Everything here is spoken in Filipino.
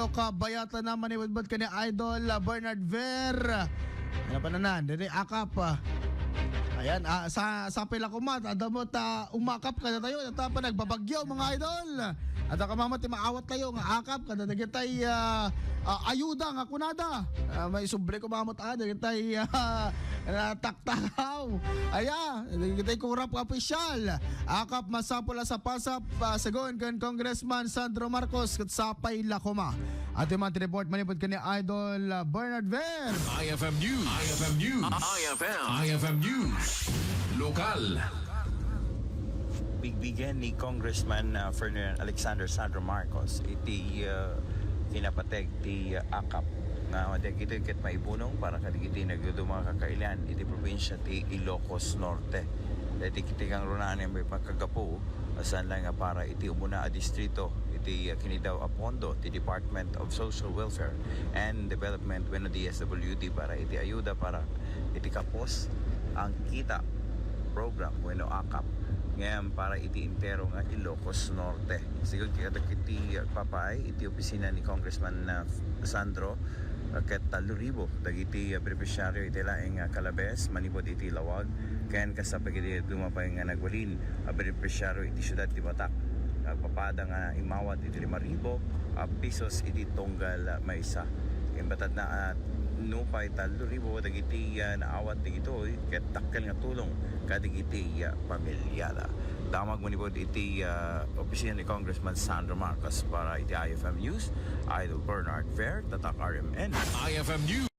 Distrito Kabayatan na manibadbad ka ni Idol Bernard Ver. Ano pa na diri akap. Ayan, sa pila kumat, adamot umakap ka na tayo, at pa nagbabagyo mga idol. At kamamat maawat tayo, nga akap, kada nagitay ayuda nga kunada. May subre ko mamot nagitay taktakaw. Aya, nagitay kurap opisyal. Akap masapula sa pasap, sagon kan Congressman Sandro Marcos, kat sapay lakoma. At yung mga report manipod ka ni Idol Bernard Ver. IFM News. IFM News. IFM News. Lokal. Bigbigan ni Congressman Ferdinand Alexander Sandro Marcos iti kinapateg ti akap na madagito ket maibunong para kadigiti nagdudo mga kakailan iti probinsya ti Ilocos Norte. Dati kiti kang runaan may pagkagapo asan lang nga para iti umuna a distrito iti kinidaw a pondo ti Department of Social Welfare and Development wenno DSWD para iti ayuda para iti kapos ang kita program wenno akap ngayon para iti intero nga Ilocos Norte. Sigod kiti papay iti opisina ni Congressman Sandro ket taluribo dagiti beneficiaryo iti laeng Calabes manipod iti Lawag ken kasapag iti dumapay nga nagwalin a beneficiaryo iti syudad ti Batak nagpapada nga imawat iti 5,000 pesos iti tunggal maysa imbatad na nupay taluribo dagiti naawat digitoy ket dakkel nga tulong kadigiti pamilyada. Damag manipod iti opisina ni Congressman Sandro Marcos para iti IFM News. Idol Bernard Ver, Tatak RMN. IFM News.